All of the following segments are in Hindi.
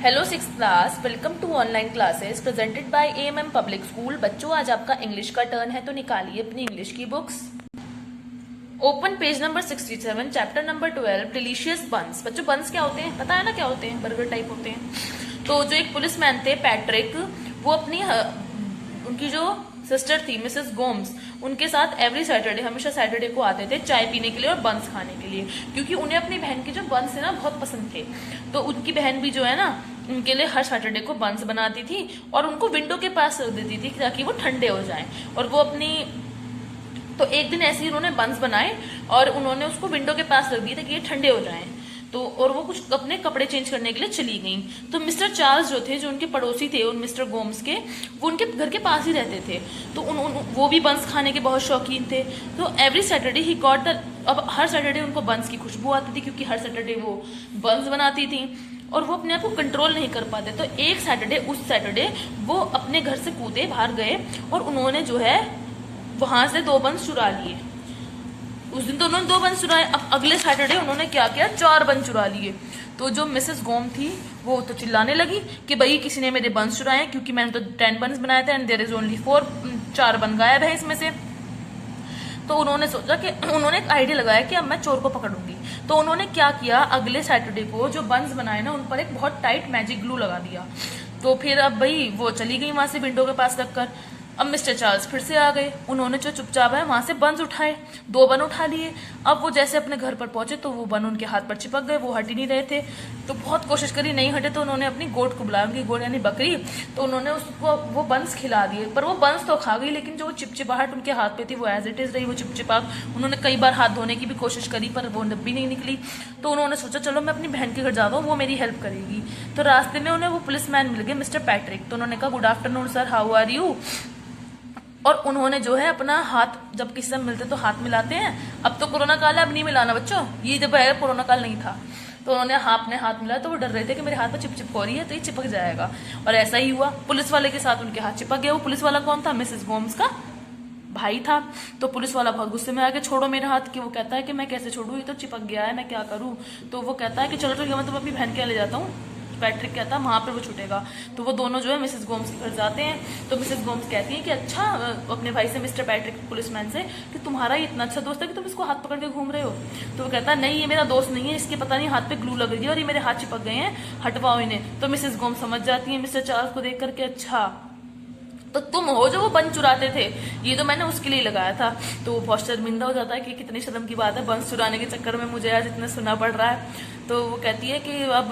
Hello six class, welcome to online classes presented by AMM public school. बच्चों, आज आपका इंग्लिश का टर्न है, तो निकालिए अपनी इंग्लिश की books. Open page number 67, chapter number 12, delicious buns. बच्चों, बंस क्या होते हैं? पता है ना क्या होते हैं? बर्गर टाइप होते हैं। तो जो एक पुलिसमैन थे पैट्रिक, वो अपनी उनकी जो सिस्टर थी मिसेस गोम्स, उनके साथ एवरी सैटरडे, हमेशा सैटरडे को आते थे चाय पीने के लिए और बंस खाने के लिए, क्योंकि उन्हें अपनी बहन के जो बंस है ना बहुत पसंद थे। तो उनकी बहन भी जो है ना उनके लिए हर सैटरडे को बंस बनाती थी और उनको विंडो के पास रख देती थी ताकि वो ठंडे हो जाएं। और वो अपनी तो एक दिन ऐसे ही उन्होंने बंस बनाए और उन्होंने उसको विंडो के पास रख दिया ताकि ये ठंडे हो जाएं। तो और वो कुछ अपने कपड़े चेंज करने के लिए चली गई। तो मिस्टर चार्ल्स जो थे, जो उनके पड़ोसी थे उन मिस्टर गोम्स के, वो उनके घर के पास ही रहते थे। तो वो भी बंस खाने के बहुत शौकीन थे। तो every Saturday he got the, अब हर सैटरडे उनको बंस की खुशबू आती थी क्योंकि हर सैटरडे वो बंस बनाती थी और वो अपने आप को कंट्रोल नहीं कर पाते। तो एक सैटरडे, उस सैटरडे वो अपने घर से कूदे बाहर गए और उन्होंने जो है वहां से 2 बंस चुरा लिए। उस दिन तो उन्होंने 2 बंस चुराए। अब अगले सैटरडे उन्होंने क्या किया, 4 बंस चुरा लिए। तो जो मिसेस गोम थी वो तो चिल्लाने लगी कि भाई किसी ने मेरे बंस चुराए हैं, क्योंकि मैंने तो 10 बंस बनाए थे एंड देयर इज ओनली 4 बन गायब है इसमें से। तो उन्होंने सोचा कि उन्होंने एक आइडिया लगाया कि अब मैं चोर को पकड़ूंगी। तो उन्होंने क्या किया, अगले सैटरडे को जो बंस बनाए ना उन पर एक बहुत टाइट मैजिक ग्लू लगा दिया। तो फिर अब भाई वो चली गई वहां से विंडो के पास रखकर। अब मिस्टर चार्ल्स फिर से आ गए। उन्होंने जो चुपचाप है वहां से बंस उठाए, 2 बन उठा लिए। अब वो जैसे अपने घर पर पहुंचे तो वो बन उनके हाथ पर चिपक गए, वो हट ही नहीं रहे थे। तो बहुत कोशिश करी, नहीं हटे। तो उन्होंने अपनी गोट को बुलाया, उनकी गोट यानी बकरी। तो उन्होंने उसको वो बंस खिला दिए, पर वो बंस तो खा गई, लेकिन जो वो चिपचिपाहट उनके हाथ पे थी वो एज इट इज रही, वो चिपचिपाहट। उन्होंने कई बार हाथ धोने की भी कोशिश करी पर वो भी नहीं निकली। तो उन्होंने सोचा चलो मैं अपनी बहन के घर जाता हूँ, वो मेरी हेल्प करेगी। तो रास्ते में उन्हें वो पुलिसमैन मिल गए, मिस्टर पैट्रिक। तो उन्होंने कहा good afternoon sir, how are you. और उन्होंने जो है अपना हाथ, जब किसी से मिलते तो हाथ मिलाते हैं, अब तो कोरोना काल है, अब नहीं मिलाना बच्चों, ये जब है कोरोना काल नहीं था। तो उन्होंने अपने हाथ मिलाया तो वो डर रहे थे कि मेरे हाथ में चिपचिप हो रही है तो ये चिपक जाएगा। और ऐसा ही हुआ, पुलिस वाले के साथ उनके हाथ चिपक गया। वो पुलिस वाला कौन था? मिसेस गोम्स का भाई था। तो पुलिस वाला बहुत गुस्से में आके छोड़ो मेरे हाथ की। वो कहता है कि मैं कैसे छोड़ू, ये तो चिपक गया है, मैं क्या करूं। तो वो कहता है कि चलो ठीक है, मैं तुम्हें अपनी बहन के यहाँ ले जाता हूँ। पैट्रिक कहता है वहां पर वो छूटेगा। तो वो दोनों जो है मिसेस गोम्स के घर जाते हैं। तो मिसेस गोम्स कहती है कि अच्छा, अपने भाई से, मिस्टर पैट्रिक पुलिसमैन से, कि तुम्हारा ये इतना अच्छा दोस्त है कि तुम इसको हाथ पकड़ के घूम रहे हो। तो वो कहता है नहीं, ये मेरा दोस्त नहीं है, इसके पता नहीं हाथ पे ग्लू लग रही है और ये मेरे हाथ चिपक गए हैं, हटवाओ इन्हें। तो मिसेस गोम्स समझ जाती है मिस्टर चार्ल्स को देख करके, अच्छा तो तुम हो जो वो बंस चुराते थे, ये तो मैंने उसके लिए लगाया था। तो वो बहुत शर्मिंदा हो जाता है कि कितनी शर्म की बात है, बंस चुराने के चक्कर में मुझे आज इतना सुनना पड़ रहा है। तो वो कहती है कि अब,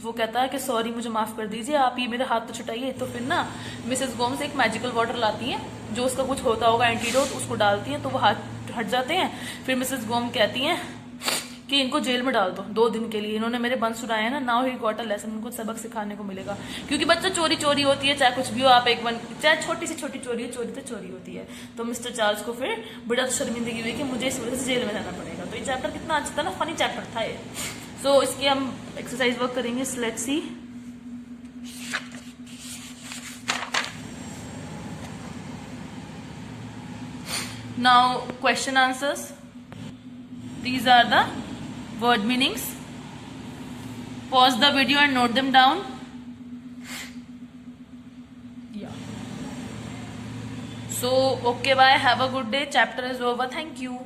वो कहता है कि सॉरी, मुझे माफ कर दीजिए, आप ये मेरे हाथ तो छुटाइए। तो फिर ना मिसेस गोम्स एक मैजिकल वाटर लाती है, जो उसका कुछ होता होगा एंटीडोट, उसको डालती है तो वो हाथ हट जाते हैं। फिर मिसेस गोम कहती हैं कि इनको जेल में डाल दो 2 दिन के लिए, इन्होंने मेरे बंस चुराए हैं ना, now he got a lesson, इनको सबक सिखाने को मिलेगा। क्योंकि बच्चों, चोरी चोरी होती है, चाहे कुछ भी हो, आप एक बन, चाहे छोटी से छोटी चोरी है, चोरी तो चोरी होती है। तो मिस्टर चार्ल्स को फिर बड़ा शर्मिंदगी हुई कि मुझे इस वजह से जेल में जाना पड़ेगा। तो ये चैप्टर कितना अच्छा था ना, फनी चैप्टर था ये। सो इसकी हम एक्सरसाइज वर्क करेंगे। Let's see. Now question answers, these are the word meanings. Pause the video and note them down. Yeah. So okay, bye, have a good day. Chapter is over. Thank you.